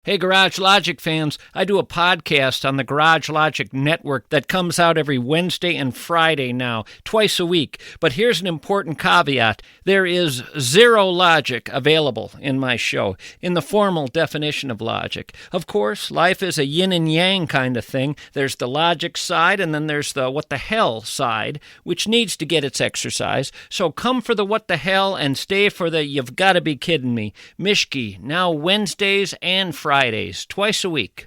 Hey, Garage Logic fans, I do a podcast on the Garage Logic Network that comes out every Wednesday and Friday now, twice a week. But here's an important caveat. There is zero logic available in my show, in the formal definition of logic. Of course, life is a yin and yang kind of thing. There's the logic side, and then there's the what the hell side, which needs to get its exercise. So come for the what the hell and stay for the you've got to be kidding me. Mishki, now Wednesdays and Fridays, twice a week.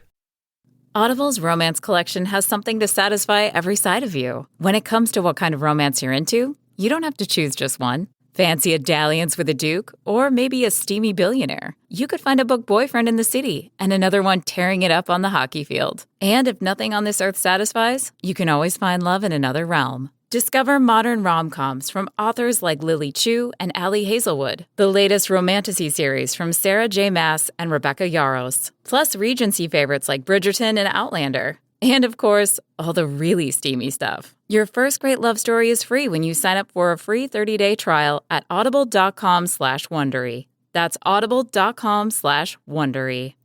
Audible's romance collection has something to satisfy every side of you. When it comes to what kind of romance you're into, you don't have to choose just one. Fancy a dalliance with a duke, or maybe a steamy billionaire. You could find a book boyfriend in the city and another one tearing it up on the hockey field. And if nothing on this earth satisfies, you can always find love in another realm. Discover modern rom-coms from authors like Lily Chu and Ali Hazelwood, the latest romantasy series from Sarah J. Maas and Rebecca Yarros, plus Regency favorites like Bridgerton and Outlander. And of course, all the really steamy stuff. Your first great love story is free when you sign up for a free 30-day trial at audible.com/Wondery. That's audible.com/Wondery.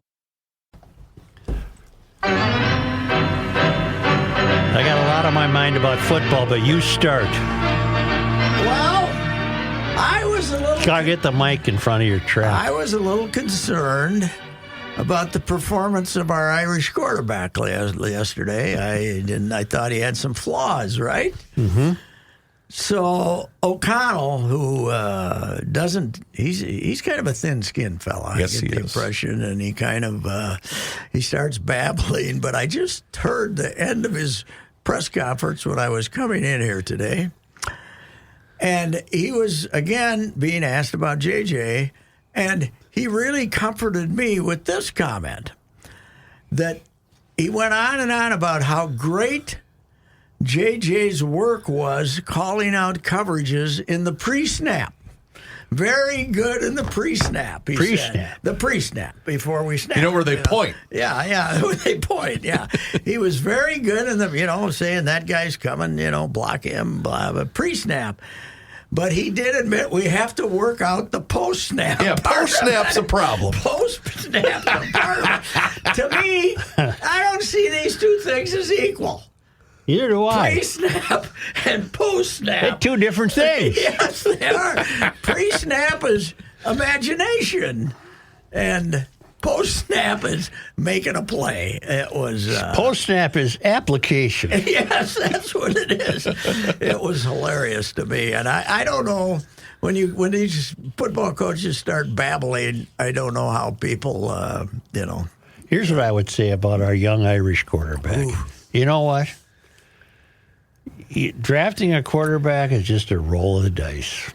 I got a lot on my mind about football, but you start. Well, I was a little... Gotta get the mic in front of your trap. I was a little concerned about the performance of our Irish quarterback yesterday. I thought he had some flaws, right? Mm-hmm. So O'Connell, who he's kind of a thin-skinned fella. Yes, I get the impression, and he kind of he starts babbling. But I just heard the end of his press conference when I was coming in here today, and he was again being asked about JJ, and he really comforted me with this comment that he went on and on about how great JJ's work was calling out coverages in the pre-snap. Very good in the pre-snap, he said. The pre-snap, before we snap. You know where they point. Yeah, where they point, yeah. He was very good in the, saying that guy's coming, block him, blah, blah, pre-snap. But he did admit we have to work out the post-snap. Yeah, post-snap's a problem. Post-snap's a part. To me, I don't see these two things as equal. Neither do I. Pre-snap and post-snap. They're two different things. Yes, they are. Pre-snap is imagination, and post-snap is making a play. It was... Post-snap is application. Yes, that's what it is. It was hilarious to me, and I don't know... When these football coaches start babbling, I don't know how people, Here's what I would say about our young Irish quarterback. Ooh. You know what? Drafting a quarterback is just a roll of the dice.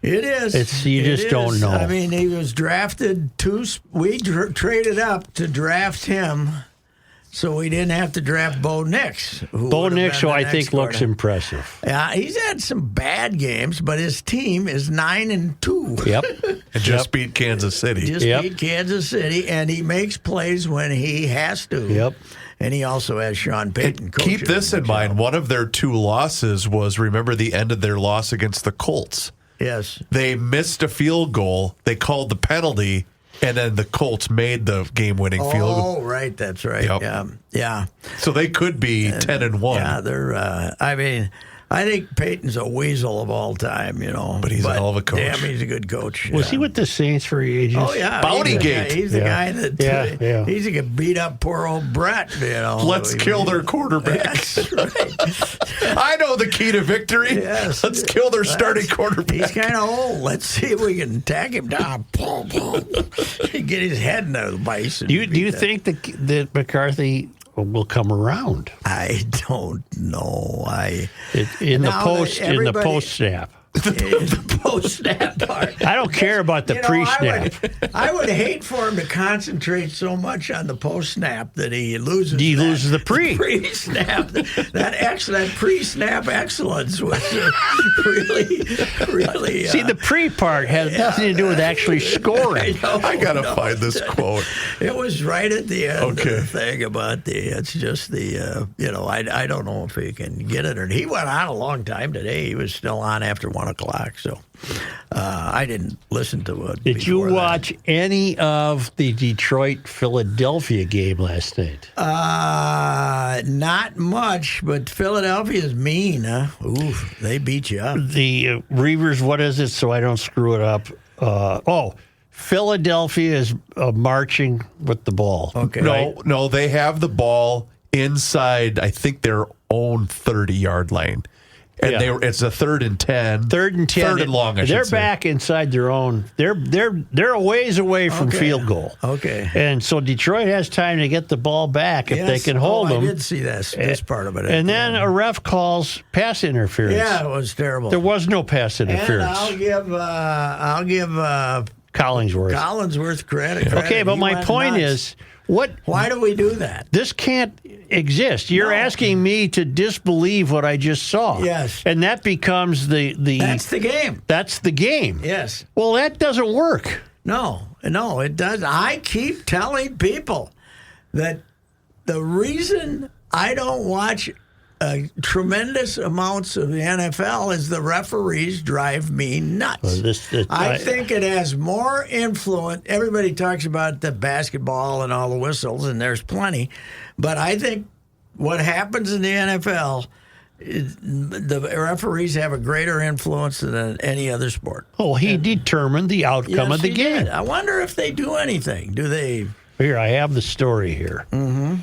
It is. You just don't know. I mean, he was drafted we traded up to draft him, so we didn't have to draft Bo Nix. Bo Nix, who I think looks impressive. Yeah, he's had some bad games, but his team is 9-2. Yep. And just beat Kansas City. Beat Kansas City, and he makes plays when he has to. Yep. And he also has Sean Payton coaching. Keep this in mind. One of their two losses was, remember the end of their loss against the Colts? Yes. They missed a field goal. They called the penalty, and then the Colts made the game-winning field goal. Oh, right. That's right. Yep. Yeah. So they could be 10-1. Yeah, they're... I think Peyton's a weasel of all time, But he's a hell of a coach. Damn, he's a good coach. Was he with the Saints for ages? Oh, yeah. Bountygate. He's the guy that he's going to beat up poor old Brett, Let's kill their quarterback. That's right. I know the key to victory. Yes. Let's kill their starting quarterback. He's kind of old. Let's see if we can tag him down. Get his head in the vice. Do you think that McCarthy will come around? I don't know. In the post snap. The post-snap part. I don't care about the pre-snap. I would hate for him to concentrate so much on the post-snap that he loses. The pre-snap. That pre-snap excellence was really. See, the pre part has nothing to do with actually scoring. I gotta find this quote. It was right at the end of the thing about it's just the I don't know if he can get it or he went on a long time today. He was still on after 1 o'clock. So I didn't listen to it. Did you watch any of the Detroit-Philadelphia game last night? Not much, but Philadelphia's mean, huh? Ooh, they beat you up. The Reavers, what is it, so I don't screw it up? Philadelphia is marching with the ball. Okay. No, they have the ball inside, I think, their own 30-yard line. And it's a 3rd and 10. 3rd and 10. 3rd and long, I should They're say. back inside their own. They're a ways away from field goal. Okay. And so Detroit has time to get the ball back if they can hold them. I did see this part of it. And then a ref calls pass interference. Yeah, it was terrible. There was no pass interference. And I'll give Collinsworth credit. Okay, but He my went point nuts. is, what? Why do we do that? This can't exist. You're asking me to disbelieve what I just saw. Yes. And that becomes the That's the game. That's the game. Yes. Well, that doesn't work. No, it doesn't. I keep telling people that the reason I don't watch tremendous amounts of the NFL is the referees drive me nuts. I think it has more influence. Everybody talks about the basketball and all the whistles, and there's plenty. But I think what happens in the NFL, the referees have a greater influence than any other sport. Oh, he determined the outcome of the game. Did. I wonder if they do anything. Do they? Here, I have the story here. Mm-hmm.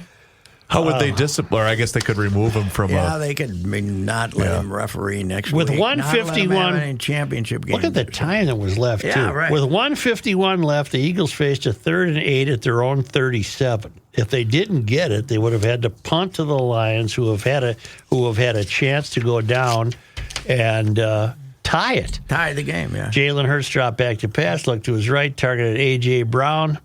How would they discipline? I guess they could remove him from. They could not let him referee next with week. 151 championship game. Look at the time that was left. Yeah, too. right. With 151 left, the Eagles faced a 3rd and 8 at their own 37. If they didn't get it, they would have had to punt to the Lions, who have had a chance to go down and tie it. Tie the game. Yeah. Jalen Hurts dropped back to pass, looked to his right, targeted A.J. Brown.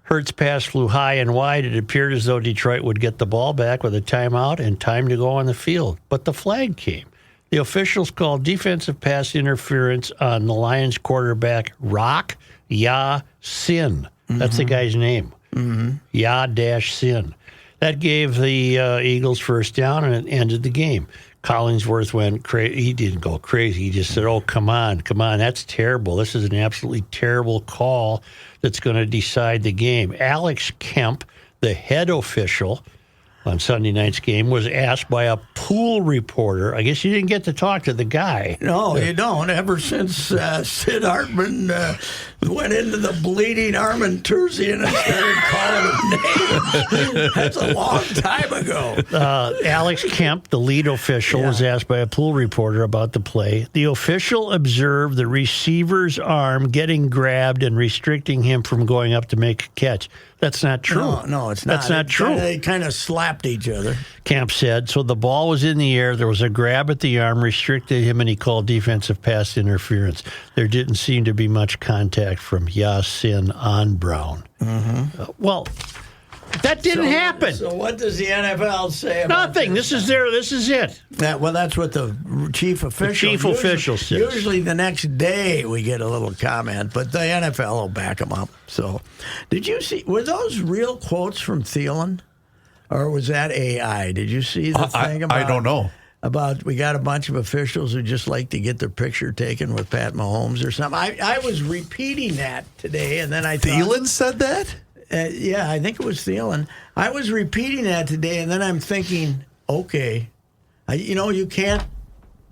Hurts' pass flew high and wide. It appeared as though Detroit would get the ball back with a timeout and time to go on the field. But the flag came. The officials called defensive pass interference on the Lions quarterback Rock Ya-Sin. That's the guy's name. Mm-hmm. Ya-Sin. That gave the Eagles first down, and it ended the game. Collinsworth went crazy. He didn't go crazy. He just said, oh, come on. That's terrible. This is an absolutely terrible call that's going to decide the game. Alex Kemp, the head official on Sunday night's game, was asked by a pool reporter. I guess you didn't get to talk to the guy. No, you don't. Ever since Sid Hartman went into the bleeding Armenterzian and started calling him names. That's a long time ago. Alex Kemp, the lead official, was asked by a pool reporter about the play. The official observed the receiver's arm getting grabbed and restricting him from going up to make a catch. That's not true. No, it's not. That's not true. They kind of slapped each other. Kemp said, so the ball was in the air. There was a grab at the arm, restricted him, and he called defensive pass interference. There didn't seem to be much contact from Ya-Sin on Brown. Mm-hmm. That didn't happen. So what does the NFL say about Nothing. This is it. That's what the chief official says. Usually the next day we get a little comment, but the NFL will back them up. So, did you see? Were those real quotes from Thielen, or was that AI? Did you see the thing about? I don't know. About we got a bunch of officials who just like to get their picture taken with Pat Mahomes or something. I was repeating that today, and then I thought, Thielen said that. Yeah, I think it was Thielen. I was repeating that today, and then I'm thinking, okay, you can't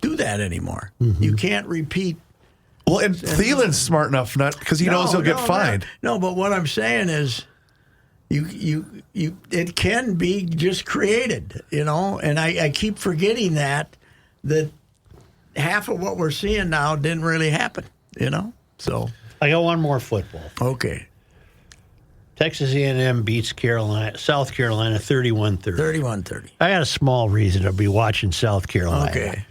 do that anymore. Mm-hmm. You can't repeat. Well, and Thielen's smart enough not because he knows he'll get fined. No, but what I'm saying is, it can be just created, and I keep forgetting that half of what we're seeing now didn't really happen, So I got one more football. Okay. Texas A&M beats South Carolina 31-30. 31-30. I got a small reason to be watching South Carolina. Okay.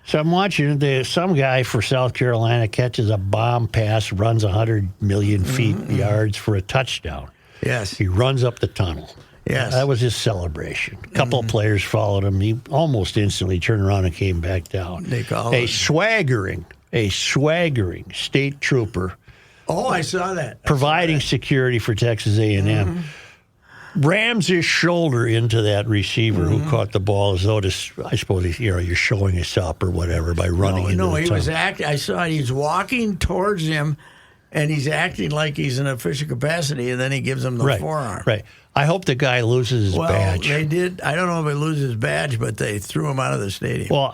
So I'm watching some guy for South Carolina catches a bomb pass, runs 100 million yards for a touchdown. Yes. He runs up the tunnel. Yes. That was his celebration. A couple of players followed him. He almost instantly turned around and came back down. They call a swaggering state trooper. Oh, I saw that. Providing security for Texas A&M. rams his shoulder into that receiver who caught the ball as though this, I suppose, you're showing us up or whatever by running into the he tunnel. was acting. I saw he's walking towards him, and he's acting like he's in official capacity, and then he gives him the forearm. Right. I hope the guy loses his badge. They did. I don't know if he loses his badge, but they threw him out of the stadium. Well,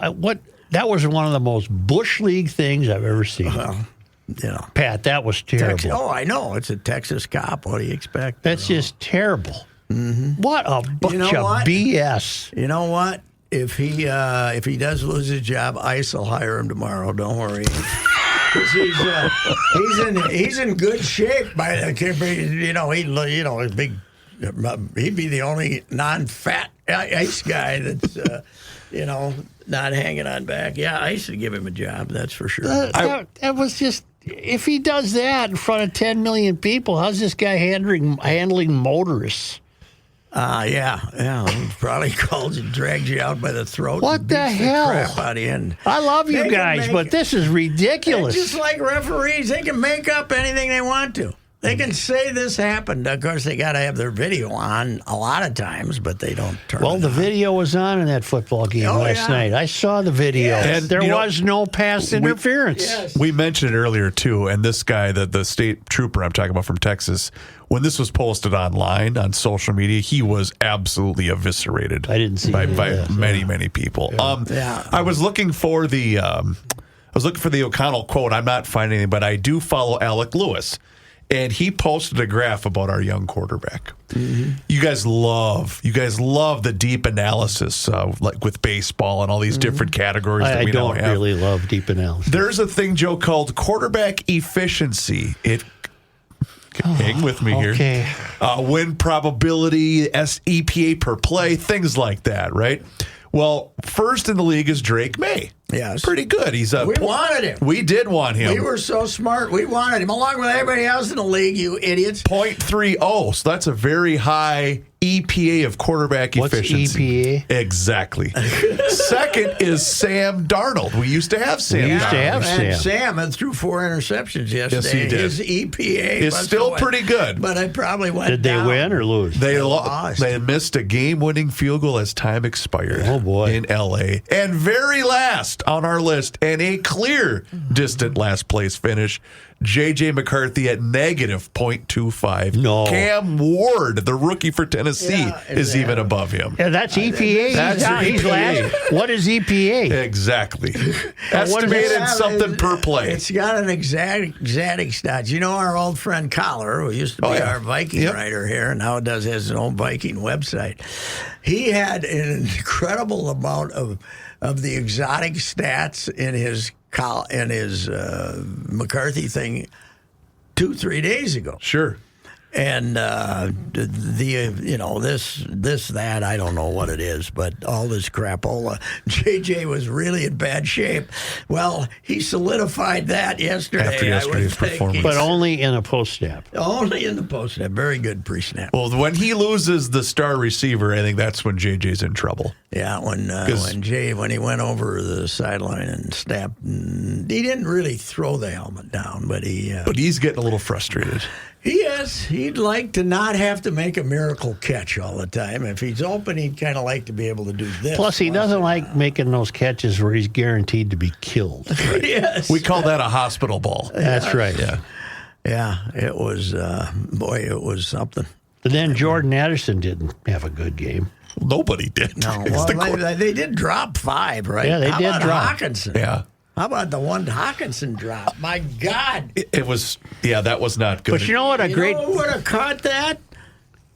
that was one of the most Bush League things I've ever seen. Well, Pat, that was terrible. I know. It's a Texas cop. What do you expect? That's just terrible. Mm-hmm. What a bunch of BS. You know what? If he does lose his job, ICE will hire him tomorrow. Don't worry. He's in good shape. He'd be the only non-fat ICE guy that's not hanging on back. Yeah, ICE would give him a job. That's for sure. That was just. If he does that in front of 10 million people, how's this guy handling motorists? Yeah. He probably calls and drags you out by the throat. What and the beats hell? The crap out of you. I love you guys, but this is ridiculous. Just like referees, they can make up anything they want to. They can say this happened. Of course, they got to have their video on a lot of times, but they don't turn it on. The video was on in that football game last night. I saw the video. Yes. And there was no pass interference. Yes. We mentioned it earlier, too, and this guy, the state trooper I'm talking about from Texas, when this was posted online on social media, he was absolutely eviscerated. I didn't see by that. many people. Yeah. I was looking for the O'Connell quote. I'm not finding anything, but I do follow Alec Lewis. And he posted a graph about our young quarterback. Mm-hmm. You guys love the deep analysis, like with baseball and all these different categories that we now have. I don't really love deep analysis. There's a thing, Joe, called quarterback efficiency. Hang with me here. Okay. Win probability, EPA per play, things like that, right? Well, first in the league is Drake May. Yes. Pretty good. We wanted him. We did want him. We were so smart. We wanted him, along with everybody else in the league, you idiots. 0.30. So that's a very high EPA of quarterback efficiency. What's EPA? Exactly. Second is Sam Darnold. We used to have Sam Darnold. And Sam threw 4 interceptions yesterday. Yes, he did. His EPA is still pretty good. But it probably went Did they down. win or lose? They lost. They missed a game-winning field goal as time expired. Oh, boy. In L.A. And very last on our list, and a clear distant last place finish, J.J. McCarthy at negative 0.25. No. Cam Ward, the rookie for Tennessee, is even above him. Yeah, that's EPA. He's last. What is EPA? Exactly. Estimated something per play. It's got an exact stats. You know our old friend Collar, who used to be our Viking writer here, and now has his own Viking website. He had an incredible amount of the exotic stats in his McCarthy thing 2-3 days ago. Sure. And that I don't know what it is, but all this crapola. JJ was really in bad shape. Well, he solidified that yesterday. After yesterday's performance, but only in a post snap. Only in the post snap. Very good pre snap. Well, when he loses the star receiver, I think that's when JJ's in trouble. Yeah, when he went over the sideline and snapped, he didn't really throw the helmet down, but he's getting a little frustrated. He is. He'd like to not have to make a miracle catch all the time. If he's open, he'd kind of like to be able to do this. Plus, he doesn't like making those catches where he's guaranteed to be killed. Right? Yes. We call that a hospital ball. That's right. Yeah. Yeah, it was, it was something. But then Jordan Addison didn't have a good game. Nobody did. No, well, they did drop 5, right? Yeah, they did drop. Hawkinson? Yeah. How about the one Hawkinson drop? My God. It was, that was not good. But you know what? Who would have caught that?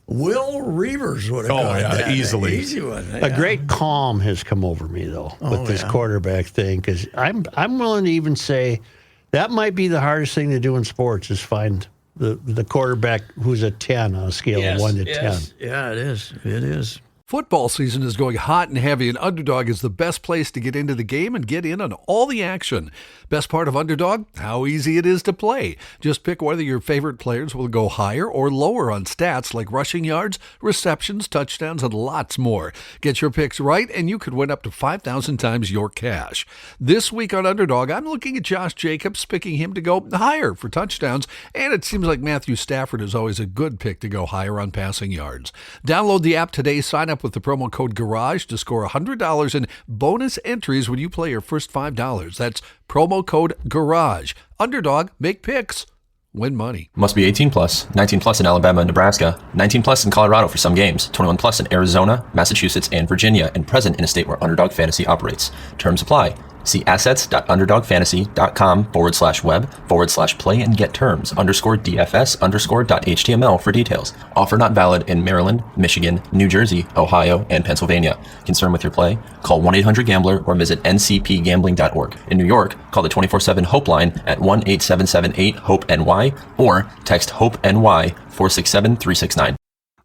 Will Reavers would have caught that. Easily. Easy one. A great calm has come over me, though, with this quarterback thing, because I'm willing to even say that might be the hardest thing to do in sports is find the quarterback who's a 10 on a scale of 1 to 10. Yeah, it is. It is. Football season is going hot and heavy, and Underdog is the best place to get into the game and get in on all the action. Best part of Underdog? How easy it is to play. Just pick whether your favorite players will go higher or lower on stats like rushing yards, receptions, touchdowns, and lots more. Get your picks right, and you could win up to 5,000 times your cash. This week on Underdog, I'm looking at Josh Jacobs, picking him to go higher for touchdowns, and it seems like Matthew Stafford is always a good pick to go higher on passing yards. Download the app today, sign up with the promo code GARAGE to score $100 in bonus entries when you play your first $5. That's promo code GARAGE. Underdog, make picks, win money. Must be 18 plus, 19 plus in Alabama and Nebraska, 19 plus in Colorado for some games, 21 plus in Arizona, Massachusetts, and Virginia, and present in a state where Underdog Fantasy operates. Terms apply. See assets.underdogfantasy.com/web/play and get terms _DFS_.html for details. Offer not valid in Maryland, Michigan, New Jersey, Ohio, and Pennsylvania. Concerned with your play? Call 1-800-GAMBLER or visit ncpgambling.org. In New York, call the 24/7 Hope line at 1-877-8-HOPE-NY or text HOPE-NY 467-369.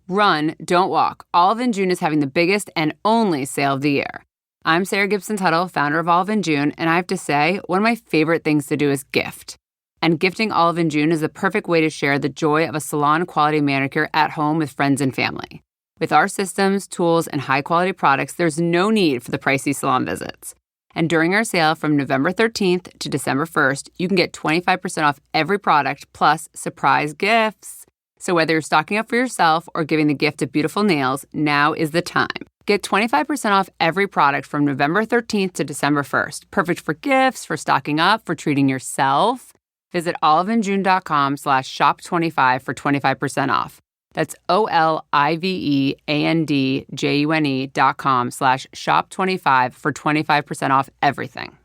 Run, don't walk. Olive & June is having the biggest and only sale of the year. I'm Sarah Gibson-Tuttle, founder of Olive & June, and I have to say, one of my favorite things to do is gift. And gifting Olive & June is the perfect way to share the joy of a salon-quality manicure at home with friends and family. With our systems, tools, and high-quality products, there's no need for the pricey salon visits. And during our sale from November 13th to December 1st, you can get 25% off every product plus surprise gifts. So whether you're stocking up for yourself or giving the gift of beautiful nails, now is the time. Get 25% off every product from November 13th to December 1st. Perfect for gifts, for stocking up, for treating yourself. Visit oliveandjune.com/shop25 for 25% off. That's oliveandjune.com/shop25 for 25% off everything.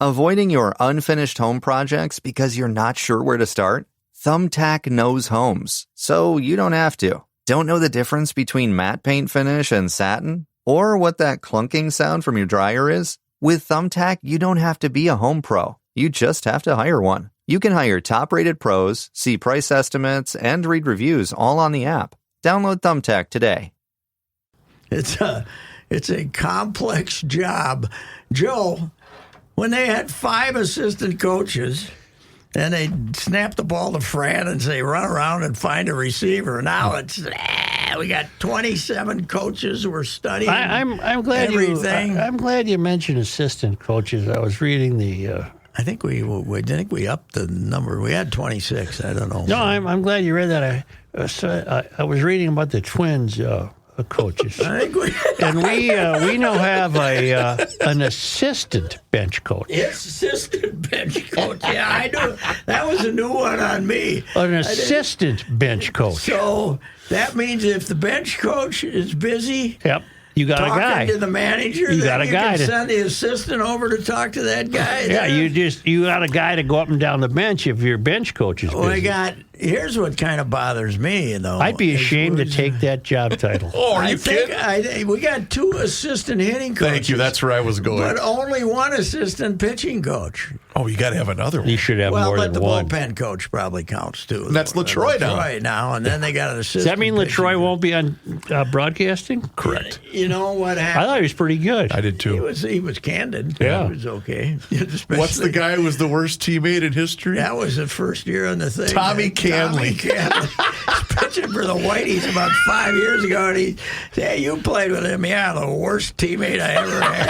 Avoiding your unfinished home projects because you're not sure where to start? Thumbtack knows homes, so you don't have to. Don't know the difference between matte paint finish and satin? Or what that clunking sound from your dryer is? With Thumbtack, you don't have to be a home pro. You just have to hire one. You can hire top-rated pros, see price estimates, and read reviews all on the app. Download Thumbtack today. It's a complex job. Joe, when they had 5 assistant coaches, and they snap the ball to Fran and say, run around and find a receiver. Now it's, we got 27 coaches who are studying I'm glad everything. I'm glad you mentioned assistant coaches. I was reading the... I think we upped the number. We had 26. I don't know. No, I'm glad you read that. I was reading about the Twins coaches. I think we now have an assistant bench coach. Yes, assistant bench coach. Yeah, I know. That was a new one on me. An assistant bench coach. So that means if the bench coach is busy, yep, you got a guy. Talking to the manager, you got a guy can send the assistant over to talk to that guy. Yeah, you got a guy to go up and down the bench if your bench coach is busy. Here's what kind of bothers me, though. I'd be ashamed to take that job title. Are you kidding? I think we got 2 assistant hitting coaches. Thank you. That's where I was going. But only 1 assistant pitching coach. Oh, you got to have another one. You should have more than one. Well, but the bullpen coach probably counts, too. And that's LaTroy now. And then they got an assistant. Does that mean LaTroy won't be on broadcasting? Correct. You know what happened? I thought he was pretty good. I did, too. He was candid. Yeah. He was okay. What's the guy who was the worst teammate in history? That was the first year on the thing. Tommy Canley. He's pitching for the Whiteys about 5 years ago, and he said, hey, you played with him. Yeah, the worst teammate I ever had.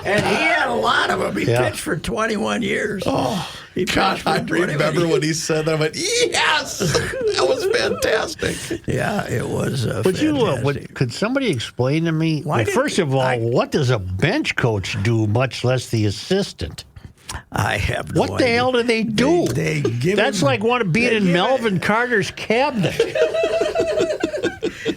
And he had a lot of them. He pitched for 21 years. Oh, God, I remember when he said that. I went, yes! That was fantastic. Yeah, it was fantastic. Could somebody explain to me, first of all, what does a bench coach do, much less the assistant? I have no idea. What the hell do they do? That's like being in Melvin Carter's cabinet.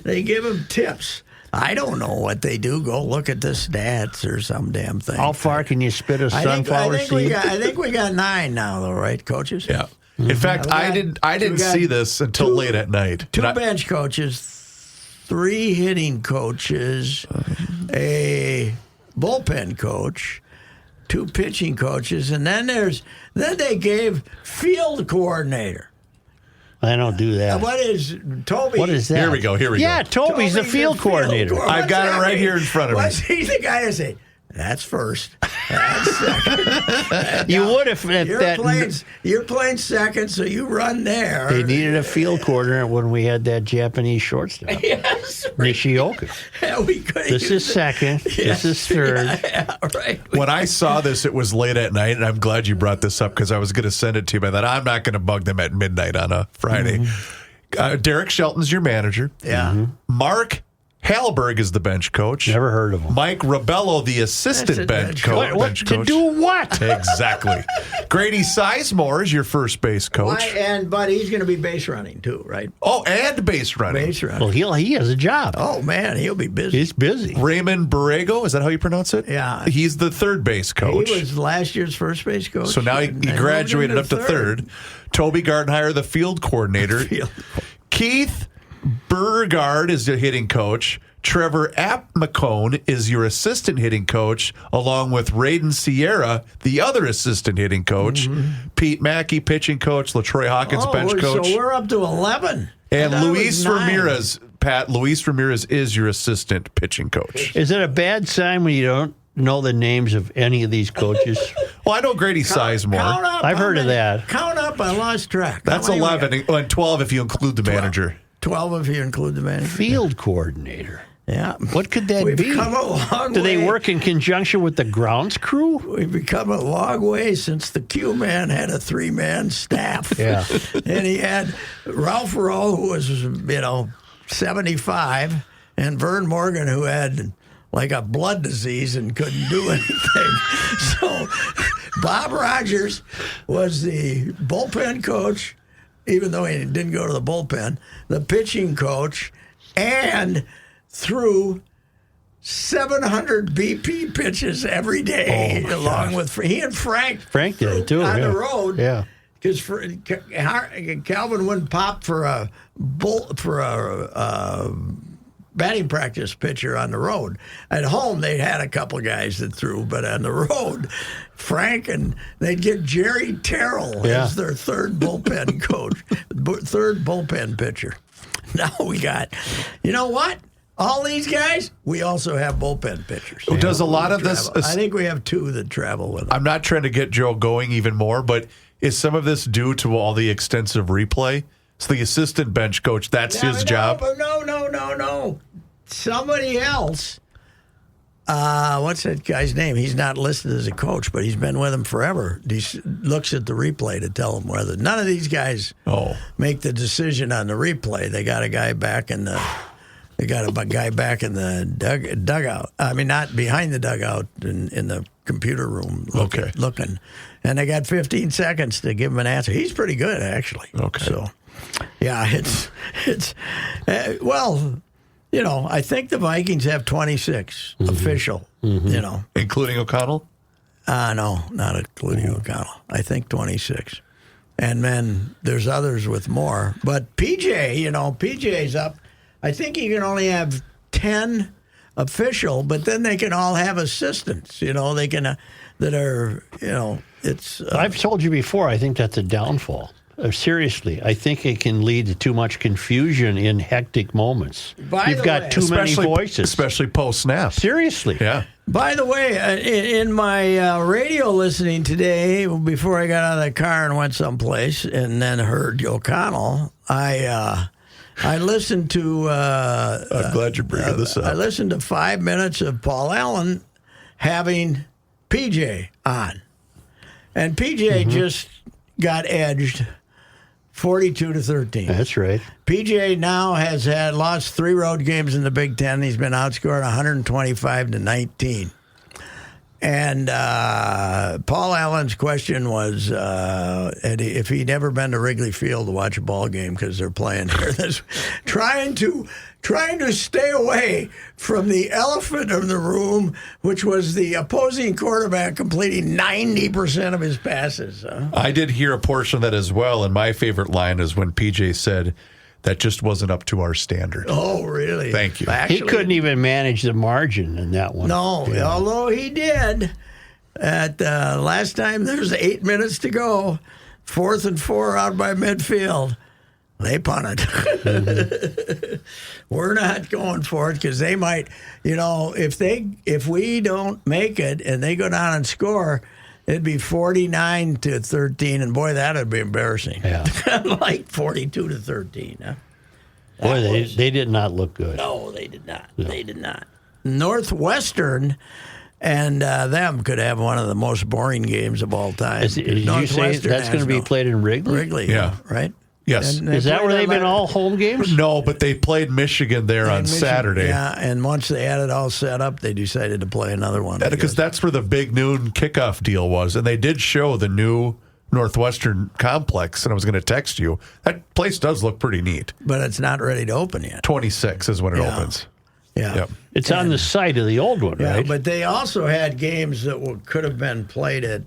They give him tips. I don't know what they do. Go look at the stats or some damn thing. How far can you spit a sunflower seed? I think we got 9 now, though, right, coaches? Yeah. In fact, I didn't see this until late at night. 2 bench coaches, 3 hitting coaches, a bullpen coach, 2 pitching coaches, and then they gave field coordinator. I don't do that. What is Toby? What is that? Here we go. Yeah, Toby's the field coordinator. I've got it right here in front of me. What's he the guy to say? That's first. That's second. You would if You're playing second, so you run there. They needed a field coordinator when we had that Japanese shortstop. Yes. Nishioka. Yeah, we could. This is second. Yes. This is third. Yeah, right. When I saw this, it was late at night, and I'm glad you brought this up because I was going to send it to you, but then I'm not going to bug them at midnight on a Friday. Derek Shelton's your manager. Yeah. Mark Hallberg is the bench coach. Never heard of him. Mike Rebello, the assistant bench coach. What to do what? Exactly. Grady Sizemore is your first base coach. But he's going to be base running too, right? Oh, and base running. Base running. Well, he has a job. Oh man, he'll be busy. He's busy. Raymond Borrego, is that how you pronounce it? Yeah. He's the third base coach. He was last year's first base coach. So now he graduated up to third. Toby Gardenhire, the field coordinator. Keith Burgard is the hitting coach. Trevor Apmacone is your assistant hitting coach, along with Raiden Sierra, the other assistant hitting coach. Pete Mackey, pitching coach. LaTroy Hawkins, bench coach. So we're up to 11. And Luis Ramirez, Pat, Luis Ramirez is your assistant pitching coach. Is it a bad sign when you don't know the names of any of these coaches? Well, I know Grady Sizemore. I've heard of that. Count up. I lost track. That's 11 and 12 if you include the manager. 12 if you include the manager. Field coordinator. Yeah. What could that We've be? come a long Do they way. work in conjunction with the grounds crew? We've become a long way since the Q-Man had a 3-man staff. Yeah. And he had Ralph Rowe, who was, 75, and Vern Morgan, who had like a blood disease and couldn't do anything. So Bob Rogers was the bullpen coach, even though he didn't go to the bullpen, the pitching coach, and threw 700 BP pitches every day, along with he and Frank. Frank did it too. On yeah. the road. Yeah. Because Calvin wouldn't pop for a batting practice pitcher on the road. At home, they had a couple guys that threw, but on the road, Frank and they'd get Jerry Terrell as their third bullpen coach, third bullpen pitcher. Now we got, you know what? All these guys, we also have bullpen pitchers. Does a lot of this? I think we have 2 that travel with them. I'm not trying to get Joe going even more, but is some of this due to all the extensive replay? So the assistant bench coach, that's his job? No. Somebody else. What's that guy's name? He's not listed as a coach, but he's been with him forever. He looks at the replay to tell him whether. None of these guys make the decision on the replay. They got a guy back in the. They got a guy back in the dugout. I mean, not behind the dugout, in the computer room looking. And they got 15 seconds to give him an answer. He's pretty good, actually. Okay. So, yeah, it's well, I think the Vikings have 26 official, Including O'Connell? No, not including O'Connell. I think 26. And then there's others with more. But PJ's up. I think you can only have 10 official, but then they can all have assistants. They can that are it's. I've told you before. I think that's a downfall. Seriously, I think it can lead to too much confusion in hectic moments. You've got too many voices, especially post snap. Seriously, yeah. By the way, in my radio listening today, before I got out of the car and went someplace, and then heard O'Connell, I listened to. I'm glad you're bringing this up. I listened to 5 minutes of Paul Allen having PJ on, and PJ just got edged 42-13. That's right. PJ now has lost 3 road games in the Big Ten. He's been outscored 125-19. And Paul Allen's question was if he'd ever been to Wrigley Field to watch a ball game because they're playing there. Trying to stay away from the elephant in the room, which was the opposing quarterback completing 90% of his passes. I did hear a portion of that as well, and my favorite line is when PJ said, "That just wasn't up to our standard." Oh, really? Thank you. He couldn't even manage the margin in that one. No, although he did. At last time, there's 8 minutes to go. 4th and 4 out by midfield. They punt it. We're not going for it because they might, if we don't make it and they go down and score, it'd be 49-13, and boy, that'd be embarrassing. Yeah. Like 42-13. Huh? Boy, they did not look good. No, they did not. No. They did not. Northwestern and them could have one of the most boring games of all time. Did you say that's going to be played in Wrigley? Wrigley, Yeah. right? Yes. And they Is that played where they've been that- all home games? No, but they played Michigan there on Michigan, Saturday. Yeah, and once they had it all set up, they decided to play another one. I Because guess. that's where the big noon kickoff deal was. And they did show the new Northwestern complex, and I was going to text you. That place does look pretty neat. But it's not ready to open yet. 26 is when it Yeah. opens. Yeah. Yep. It's on the site of the old one, Yeah, right? but they also had games that could have been played at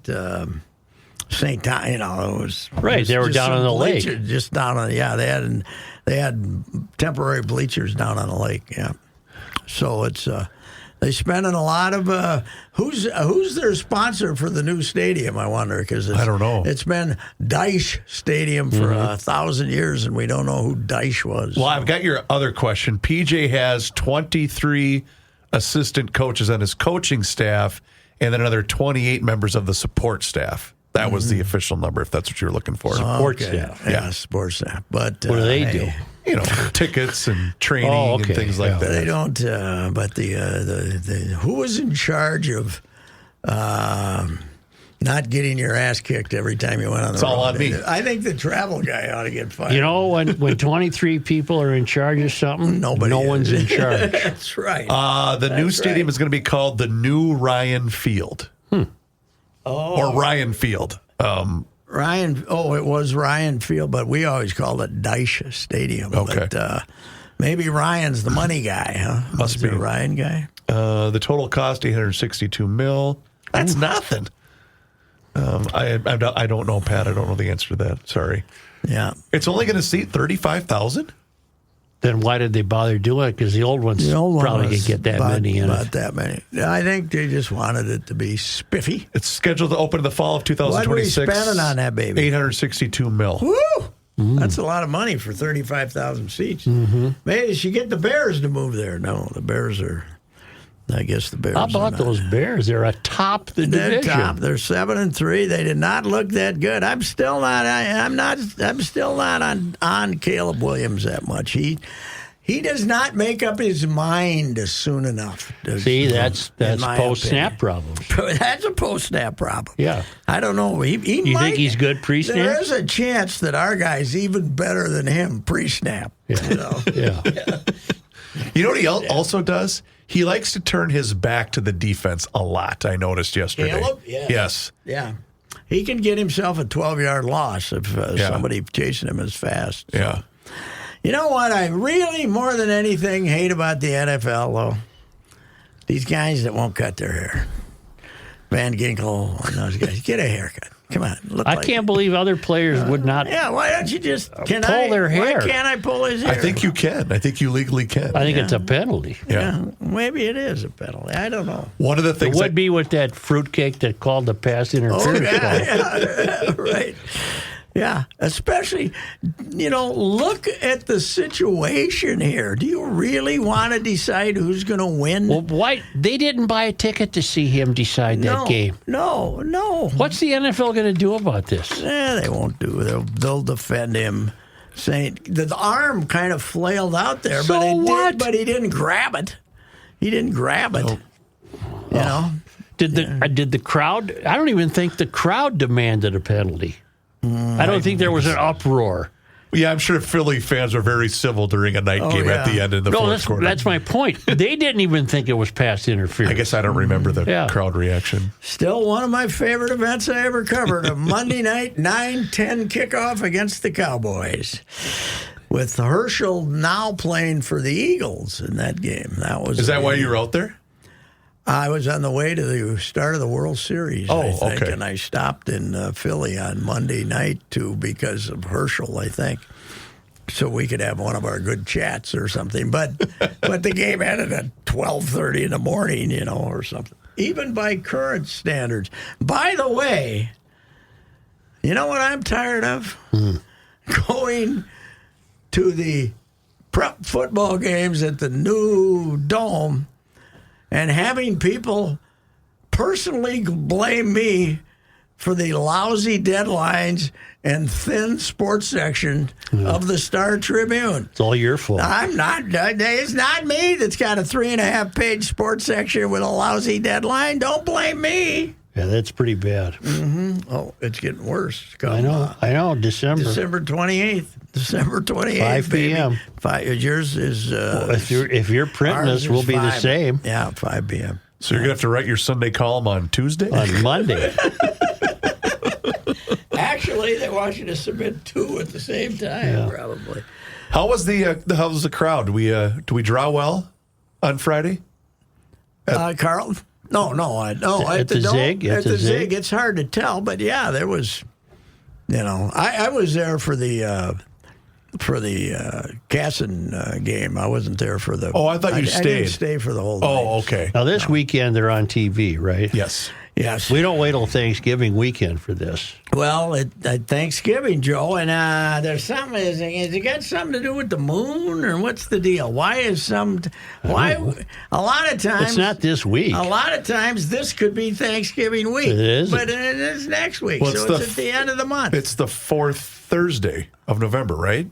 St. Thomas. It was Right, they were just down some on the lake. bleachers just down on. Yeah, they had temporary bleachers down on the lake. Yeah, so it's they spending a lot of. Who's their sponsor for the new stadium? I wonder because I don't know. It's been Dice Stadium for 1,000 years, and we don't know who Dice was. Well, I've got your other question. PJ has 23 assistant coaches on his coaching staff and then another 28 members of the support staff. That was the official number, if that's what you're looking for. Support staff. Yeah, sports staff. But What do they do? Tickets and training Oh, okay. and things like Yeah. that. They don't. But the who was in charge of not getting your ass kicked every time you went on the It's all road? on me. I think the travel guy ought to get fired. You know, when 23 people are in charge of something, no one's in charge. That's right. The new stadium is going to be called the New Ryan Field. Or Ryan Field. Ryan. Oh, it was Ryan Field, but we always called it Dice Stadium. Okay. But, maybe Ryan's the money guy, huh? Must Is be. it a Ryan guy. The total cost $862 million. That's nothing. I don't know, Pat. I don't know the answer to that. Sorry. Yeah. It's only going to seat 35,000. Then why did they bother doing it? Because the old ones probably could get that about, many in about it. that many. I think they just wanted it to be spiffy. It's scheduled to open in the fall of 2026. What are we spending on that baby? $862 million. Woo! That's a lot of money for 35,000 seats. Maybe they should get the Bears to move there. No, the Bears are. I guess the Bears. How are about not. those Bears? They're atop the They're division. top. They're 7-3. They did not look that good. I'm still not. I'm still not on Caleb Williams that much. He does not make up his mind soon enough. See, that's in my post-snap opinion. problems. That's a post-snap problem. Yeah. I don't know. He You might, think he's good pre-snap? There is a chance that our guy's even better than him pre-snap. Yeah. You know? Yeah. You know what he also does? He likes to turn his back to the defense a lot, I noticed yesterday. Caleb? Yeah. Yes. Yeah. He can get himself a 12-yard loss if somebody chasing him is fast. So. Yeah. You know what I really, more than anything, hate about the NFL, though? These guys that won't cut their hair. Van Ginkel and those guys. Get a haircut. Come on. I can't believe other players would not. Yeah, why don't you just pull their hair? Why can't I pull his hair? I think you can. I think you legally can. I think it's a penalty. Yeah, maybe it is a penalty. I don't know. One of the It things would be with that fruitcake that called the pass interference call. yeah, right. Yeah, especially, look at the situation here. Do you really want to decide who's going to win? Well, why they didn't buy a ticket to see him decide that game? No. What's the NFL going to do about this? They won't do it. They'll defend him, saying the arm kind of flailed out there, So what? but he didn't grab it. He didn't grab it. You know. Did the crowd? I don't even think the crowd demanded a penalty. I don't think there was an uproar. Yeah, I'm sure Philly fans are very civil during a night game at the end in the fourth quarter. That's my point. They didn't even think it was pass interference. I guess I don't remember the crowd reaction. Still one of my favorite events I ever covered, a Monday night 9-10 kickoff against the Cowboys. With Herschel now playing for the Eagles in that game. Is that why you were out there? I was on the way to the start of the World Series, I think, okay. and I stopped in Philly on Monday night, because of Herschel, I think, so we could have one of our good chats or something. But the game ended at 12:30 in the morning, or something, even by current standards. By the way, you know what I'm tired of? Going to the prep football games at the new dome and having people personally blame me for the lousy deadlines and thin sports section of the Star Tribune. It's all your fault. It's not me that's got a 3.5-page sports section with a lousy deadline. Don't blame me. Yeah, that's pretty bad. Mm-hmm. Oh, it's getting worse. I know. December 28th. December 28th. 5 p.m. Yours is... well, if you're printing this, we'll be 5. the same. Yeah, 5 p.m. So you're going to have to write your Sunday column on Tuesday? On Monday. Actually, they want you to submit 2 at the same time, probably. How was the crowd? Do we draw well on Friday? Carl? No. At the Zig? At the Zig, it's hard to tell, but yeah, there was. I was there for the Casson game. I wasn't there for the. Oh, I thought you stayed. I didn't stay for the whole night. Oh, okay. Now this weekend they're on TV, right? Yes. We don't wait till Thanksgiving weekend for this. Well, at Thanksgiving, Joe, and there's something. Is it got something to do with the moon, or what's the deal? Why is why? A lot of times it's not this week. A lot of times this could be Thanksgiving week. It is, but it is next week. Well, so it's at the end of the month. It's the 4th Thursday of November, right?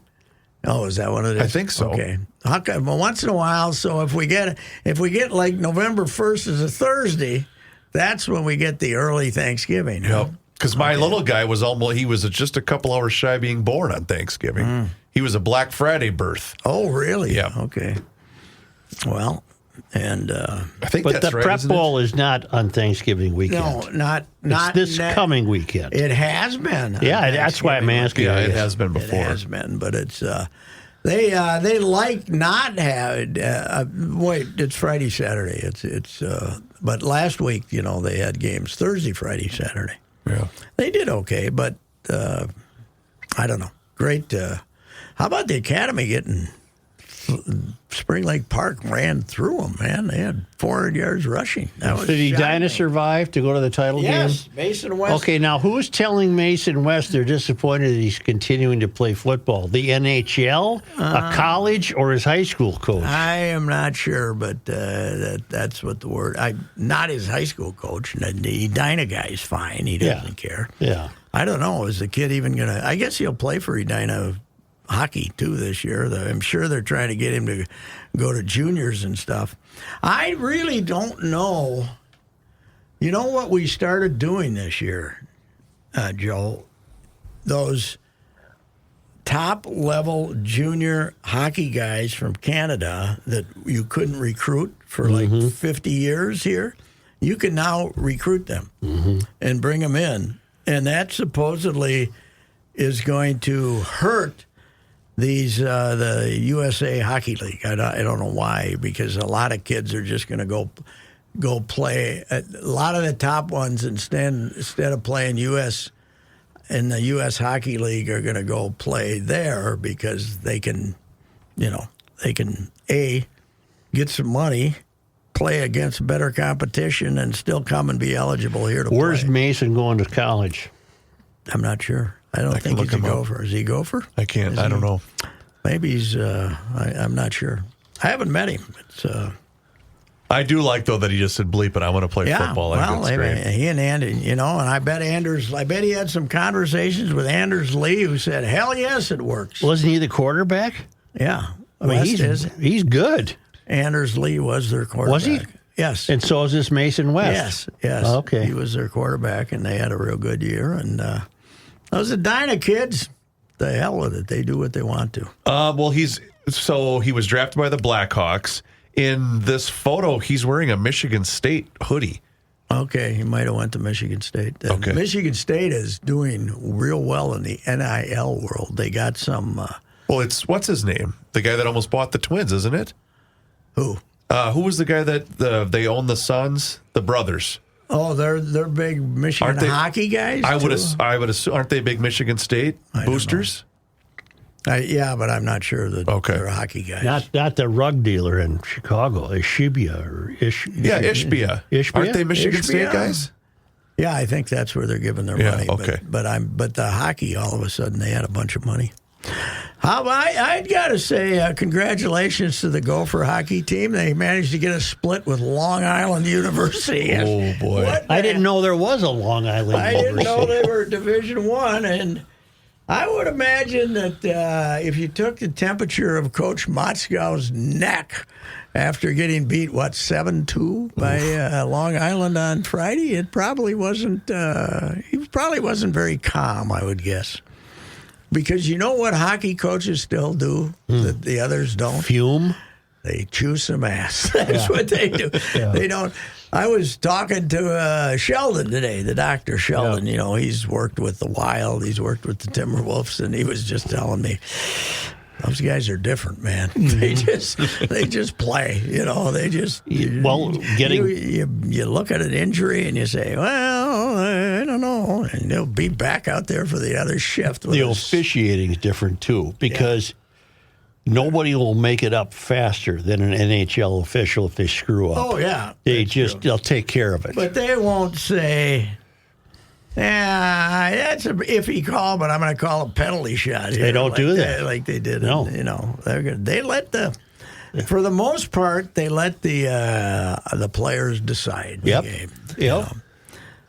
Oh, is that what it is? I think so. Okay. Well, once in a while, so if we get like November 1st is a Thursday, that's when we get the early Thanksgiving. Yep. Because my little guy was just a couple hours shy of being born on Thanksgiving. He was a Black Friday birth. Oh, really? Yeah. Okay. Well, and I think but that's the right, Prep isn't it? Bowl is not on Thanksgiving weekend. No, not it's this coming weekend. It has been. Yeah, that's why I'm asking. Yeah, it has been before. It has been, but it's they like not have. Wait, it's Friday, Saturday. It's but last week, they had games Thursday, Friday, Saturday. Yeah, they did okay, but I don't know. Great. How about the Academy getting? Spring Lake Park ran through them, man. They had 400 yards rushing. Did Edina survive to go to the title game? Yes, Mason West. Okay, now who's telling Mason West they're disappointed that he's continuing to play football? The NHL, a college, or his high school coach? I am not sure, but that's what the word. Not his high school coach. The Edina guy is fine. He doesn't care. Yeah. I don't know. Is the kid even going to? I guess he'll play for Edina hockey too this year. I'm sure they're trying to get him to go to juniors and stuff. I really don't know. You know what we started doing this year, Joe? Those top-level junior hockey guys from Canada that you couldn't recruit for like 50 years here, you can now recruit them and bring them in. And that supposedly is going to hurt the USA Hockey League. I don't know why, because a lot of kids are just going to go play. A lot of the top ones, instead of playing in the U.S. Hockey League, are going to go play there because they can get some money, play against better competition, and still come and be eligible here to play. Where's Mason going to college? I'm not sure. I don't think he's a Gopher. Is he a Gopher? I don't know. Maybe he's. I'm not sure. I haven't met him. I do like though that he just said bleep it. I want to play football. Well, he and Andy, and I bet he had some conversations with Anders Lee, who said, "Hell yes, it works." Wasn't he the quarterback? Yeah, I mean, he's good. Anders Lee was their quarterback. Was he? Yes. And so is this Mason West. Yes. Okay. He was their quarterback, and they had a real good year. And those Edina kids, the hell with it. They do what they want to. Well, he was drafted by the Blackhawks. In this photo, he's wearing a Michigan State hoodie. Okay, he might have went to Michigan State. Okay. Michigan State is doing real well in the NIL world. They got some... well, what's his name? The guy that almost bought the Twins, isn't it? Who? Who was the guy that they own the Suns? The brothers. Oh, they're big Michigan hockey guys? I would assume, aren't they big Michigan State boosters? Yeah, but I'm not sure that they're hockey guys. Not the rug dealer in Chicago, Ishbia or Ishbia. Aren't they Michigan State guys? Yeah, I think that's where they're giving their money. Okay. But the hockey, all of a sudden, they had a bunch of money. I'd got to say congratulations to the Gopher hockey team. They managed to get a split with Long Island University. Oh, boy. I didn't know there was a Long Island I University. didn't know they were Division I, and I would imagine that if you took the temperature of Coach Motzkow's neck after getting beat, 7-2 by Long Island on Friday, it probably wasn't. He probably wasn't very calm, I would guess. Because you know what hockey coaches still do that the others don't? Fume? They chew some ass. That's what they do. Yeah. They don't. I was talking to Sheldon today, the doctor Sheldon. Yeah. You know, he's worked with the Wild. He's worked with the Timberwolves, and he was just telling me, those guys are different, man. They just play. You know, they just. You look at an injury and you say, well, I don't know, and they'll be back out there for the other shift. The officiating is different too, because nobody will make it up faster than an NHL official if they screw up. Oh yeah, they'll take care of it. But they won't say, that's an iffy call, but I'm going to call a penalty shot here. They don't do that like they did. No. You know, they let for the most part, they let the players decide the game. Yep. You know?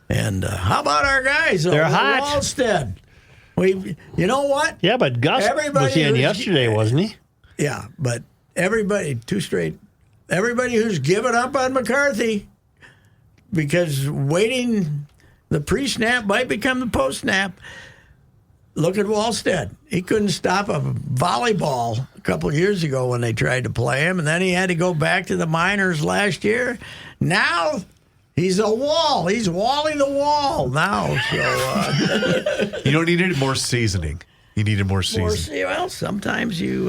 And how about our guys? They're hot. Wallstead. You know what? Yeah, but Gus was in yesterday, wasn't he? Yeah, but everybody who's given up on McCarthy because waiting the pre-snap might become the post-snap. Look at Wallstead. He couldn't stop a volleyball a couple of years ago when they tried to play him, and then he had to go back to the minors last Now he's a wall. He's walling the wall now. So You don't need more seasoning. You needed more seasoning. Well, sometimes you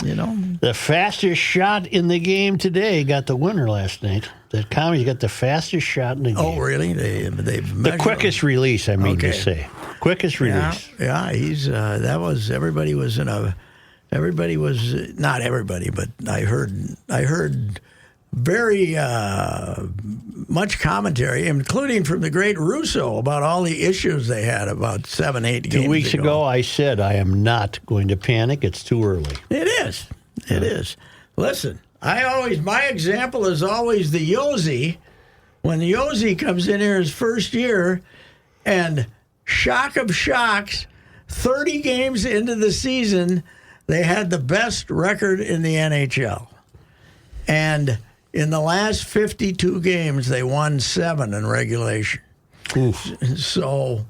know. The fastest shot in the game today got the winner last night. That Commies got the fastest shot in the game. Oh, really? The quickest release, I mean to say. Quickest release. Yeah, he's that was everybody was not everybody, but I heard very much commentary, including from the great Russo, about all the issues they had about 7-8 games 2 weeks ago, I said I am not going to panic. It's too early. It is. It is. Listen, my example is always the Yossi. When the Yossi comes in here his first year, and shock of shocks, 30 games into the season, they had the best record in the NHL. And in the last 52 games, they won 7 in regulation. Oof. So,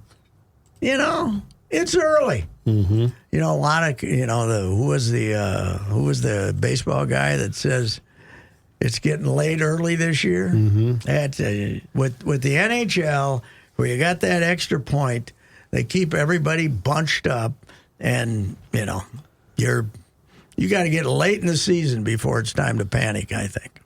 it's early. Mm-hmm. A lot of who was the baseball guy that says it's getting late early this year? Mm-hmm. That's with the NHL, where you got that extra point, they keep everybody bunched up, and you got to get late in the season before it's time to panic, I think.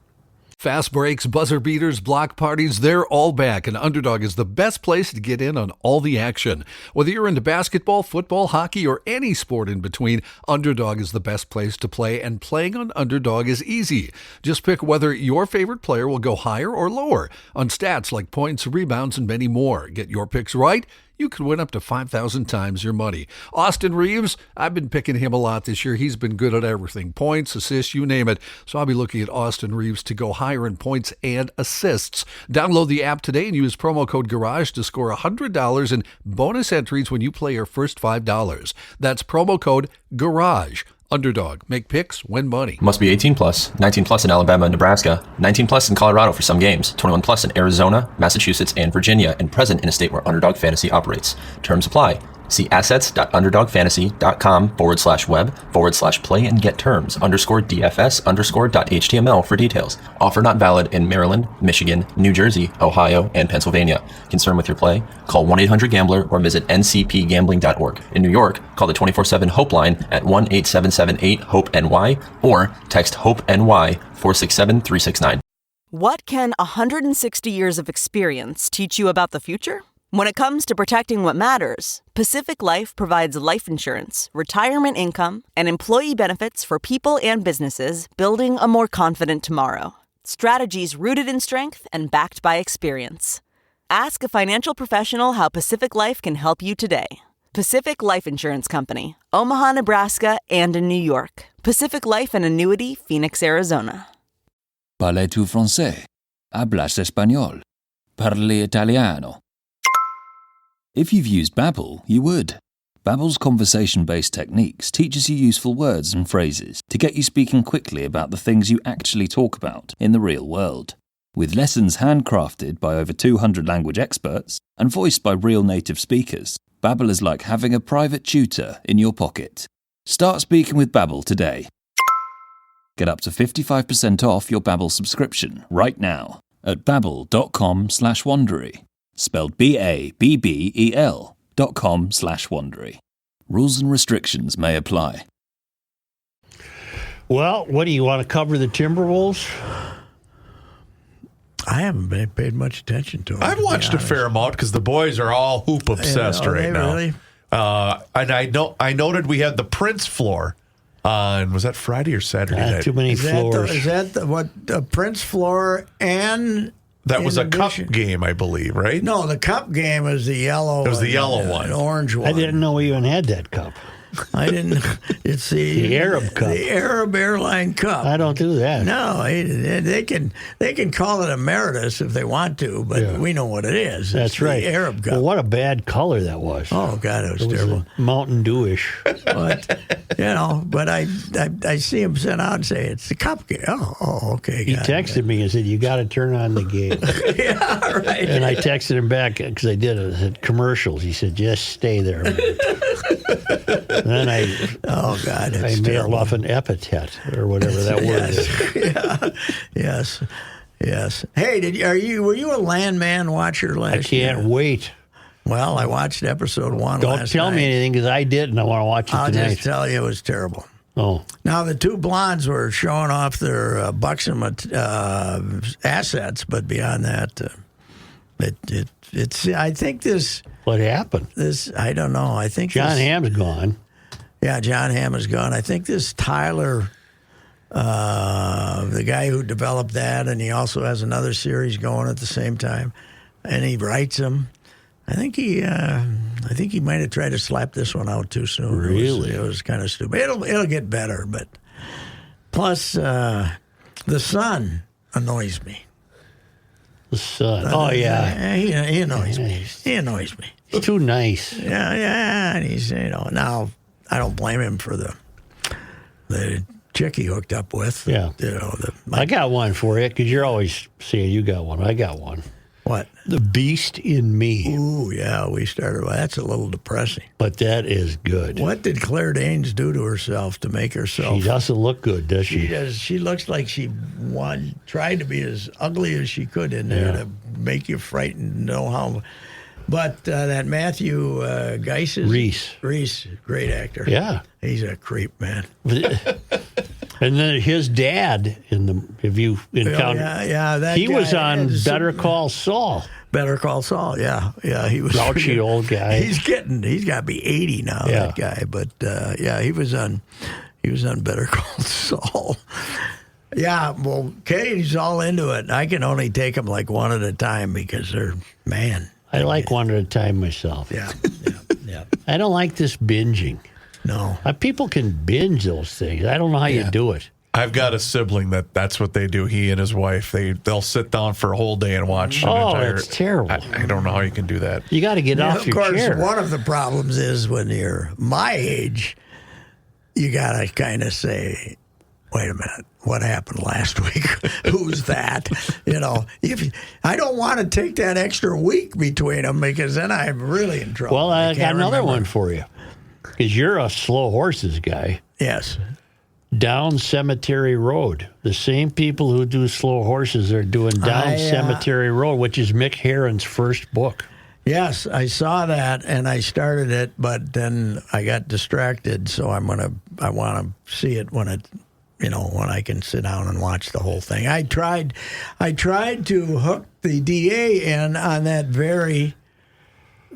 Fast breaks, buzzer beaters, block parties, they're all back, and Underdog is the best place to get in on all the action. Whether you're into basketball, football, hockey, or any sport in between, Underdog is the best place to play, and playing on Underdog is easy. Just pick whether your favorite player will go higher or lower on stats like points, rebounds, and many more. Get your picks right, you could win up to 5,000 times your money. Austin Reeves, I've been picking him a lot this year. He's been good at everything. Points, assists, you name it. So I'll be looking at Austin Reeves to go higher in points and assists. Download the app today and use promo code GARAGE to score $100 in bonus entries when you play your first $5. That's promo code GARAGE. Underdog. Make picks, win money. Must be 18 plus, 19 plus in Alabama and Nebraska, 19 plus in Colorado for some games, 21 plus in Arizona, Massachusetts, and Virginia, and present in a state where Underdog Fantasy operates. Terms apply. See assets.underdogfantasy.com/web/play and get terms _DFS_.html for details. Offer not valid in Maryland, Michigan, New Jersey, Ohio, and Pennsylvania. Concerned with your play? Call 1-800-GAMBLER or visit ncpgambling.org. In New York, call the 24/7 Hope line at 1-877-8-HOPE-NY or text HOPE-NY 467-369. What can 160 years of experience teach you about the future? When it comes to protecting what matters, Pacific Life provides life insurance, retirement income, and employee benefits for people and businesses building a more confident tomorrow. Strategies rooted in strength and backed by experience. Ask a financial professional how Pacific Life can help you today. Pacific Life Insurance Company, Omaha, Nebraska, and in New York. Pacific Life and Annuity, Phoenix, Arizona. Parles-tu français? Hablas español? Parli italiano? If you've used Babbel, you would. Babbel's conversation-based techniques teaches you useful words and phrases to get you speaking quickly about the things you actually talk about in the real world. With lessons handcrafted by over 200 language experts and voiced by real native speakers, Babbel is like having a private tutor in your pocket. Start speaking with Babbel today. Get up to 55% off your Babbel subscription right now at babbel.com/Wondery. Spelled BABBEL.com/Wondery. Rules and restrictions may apply. Well, what do you want to cover, the Timberwolves? I haven't paid much attention to them. I've watched a fair amount because the boys are all hoop obsessed right now. Really? And I noted we had the Prince floor on, was that Friday or Saturday night? Too many floors. Is that the Prince floor and... That was a cup game, I believe, right? No, the cup game is the yellow. It was the yellow one. An orange one. I didn't know we even had that cup. I didn't. It's the Arab Cup. The Arab Airline Cup. I don't do that. No, they can call it emeritus if they want to, but we know what it is. That's it's right. The Arab Cup. Well, what a bad color that was. Oh God, it was terrible. Mountain Dewish. But but I see him sent out and say it's the cup game. Oh, okay. He texted me and said, "You got to turn on the game." Yeah, right. And I texted him back because I did it. I said, commercials. He said, "Just stay there." And then I mailed off an epithet or whatever that word is. Yes. Hey, were you a Landman watcher last year? I can't wait. Well, I watched episode 1 last night. Don't tell me anything because I did, and I want to watch it tonight. I'll just tell you it was terrible. Oh. Now, the two blondes were showing off their buxom assets, but beyond that, it's. I think this. What happened? I don't know. I think John Hamm's gone. Yeah, John Hamm is gone. I think this Tyler, the guy who developed that, and he also has another series going at the same time, and he writes them. I think he might have tried to slap this one out too soon. Really? It was kind of stupid. It'll get better, but plus the son annoys me. The son. Oh yeah, he annoys me. He annoys me. He's too nice. Yeah, and he's now. I don't blame him for the chick he hooked up with. Yeah. I got one for you because you're always saying you got one. I got one. What? The Beast in Me. Ooh, yeah, we started. That's a little depressing. But that is good. What did Claire Danes do to herself to make herself? She doesn't look good, does she? She does. She looks like she tried to be as ugly as she could in there to make you frightened, know how... But that Matthew Geis Reese, great actor. Yeah, he's a creep, man. And then his dad have you encountered? He was on Better Call Saul. Better Call Saul, yeah, he was grouchy old guy. He's got to be 80 now, that guy. But he was on Better Call Saul. Yeah, well, Katie's all into it. I can only take them like one at a time because man. I like one at a time myself. Yeah. I don't like this binging. No. People can binge those things. I don't know how you do it. I've got a sibling that's what they do. He and his wife, they'll sit down for a whole day and watch an entire... that's terrible. I don't know how you can do that. You got to get off your chair. Of course, one of the problems is when you're my age, you got to kind of say... Wait a minute. What happened last week? Who's that? I don't want to take that extra week between them because then I'm really in trouble. Well, I got another one for you because you're a slow horses guy. Yes. Down Cemetery Road. The same people who do slow horses are doing Down Cemetery Road, which is Mick Herron's first book. Yes, I saw that and I started it, but then I got distracted. So I want to see it when I can sit down and watch the whole thing. I tried to hook the DA in on that very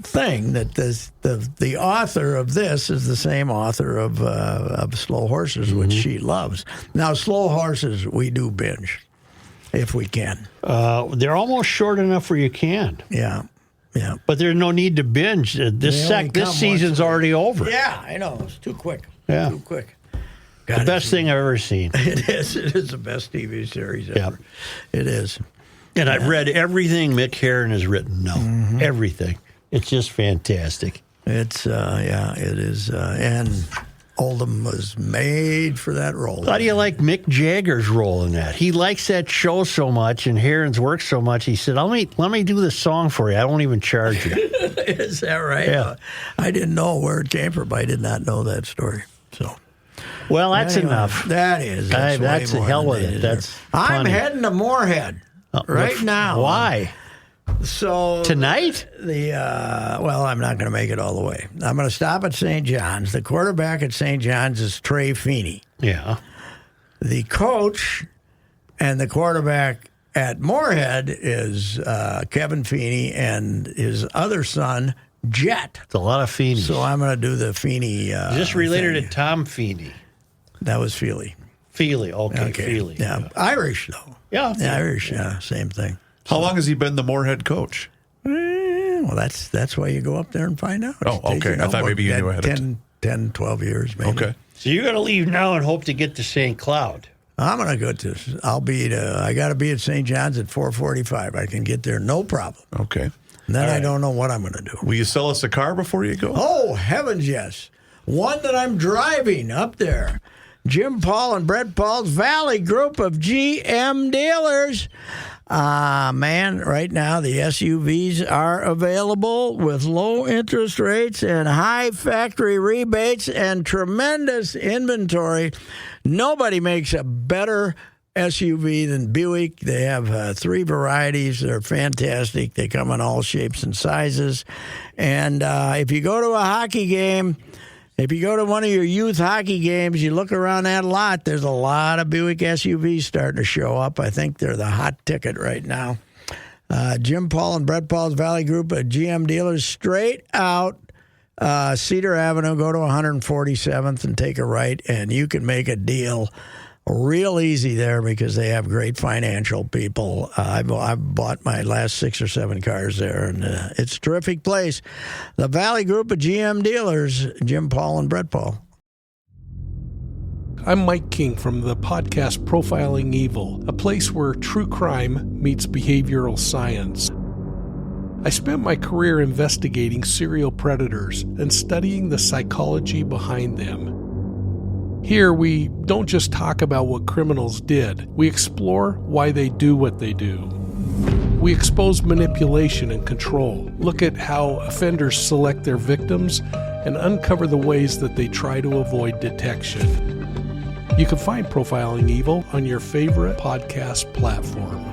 thing that the author of this is the same author of Slow Horses, which she loves. Now, Slow Horses, we do binge if we can. They're almost short enough where you can. Yeah. Yeah. But there's no need to binge. This season's already over. Yeah, I know. It's too quick. Yeah. Too quick. The best thing I've ever seen. It is. It is the best TV series ever. It is. And I've read everything Mick Herron has written. Everything. It's just fantastic. It's, it is. And Oldham was made for that role. How do you like Mick Jagger's role in that? He likes that show so much and Herron's work so much. He said, let me do the song for you. I won't even charge you. Is that right? Yeah. I didn't know where it came from. I did not know that story. So, well, that's anyway, enough. That is. That's the hell with it. I'm heading to Moorhead right now. Why? So tonight? Well, I'm not going to make it all the way. I'm going to stop at St. John's. The quarterback at St. John's is Trey Feeney. Yeah. The coach and the quarterback at Moorhead is Kevin Feeney and his other son, Jet. It's a lot of Feeney. So I'm going to do the Feeney. Just related to Tom Feeney. That was Feely. Feely, okay. Feely. Yeah, Irish though. Yeah, Irish. Yeah, same thing. How long has he been the Moorhead coach? Well, that's why you go up there and find out. Oh, okay. I thought maybe you knew ahead of 10, 12 years, maybe. Okay. So you're going to leave now and hope to get to St. Cloud. I'm going to go to. I got to be at St. John's at 4:45. I can get there, no problem. Okay. And then I don't know what I'm going to do. Will you sell us a car before you go? Oh, heavens, yes. One that I'm driving up there. Jim Paul and Brett Paul's Valley Group of GM dealers. Man, right now the SUVs are available with low interest rates and high factory rebates and tremendous inventory. Nobody makes a better SUV than Buick. They have 3 varieties. They're fantastic. They come in all shapes and sizes. And if you go to a hockey game, if you go to one of your youth hockey games, you look around that lot, there's a lot of Buick SUVs starting to show up. I think they're the hot ticket right now. Jim Paul and Brett Paul's Valley Group of GM dealers, straight out Cedar Avenue, go to 147th and take a right, and you can make a deal real easy there because they have great financial people. I've bought my last 6 or 7 cars there, and it's a terrific place. The Valley Group of GM dealers, Jim Paul and Brett Paul. I'm Mike King from the podcast Profiling Evil, a place where true crime meets behavioral science. I spent my career investigating serial predators and studying the psychology behind them. Here, we don't just talk about what criminals did. We explore why they do what they do. We expose manipulation and control, look at how offenders select their victims, and uncover the ways that they try to avoid detection. You can find Profiling Evil on your favorite podcast platform.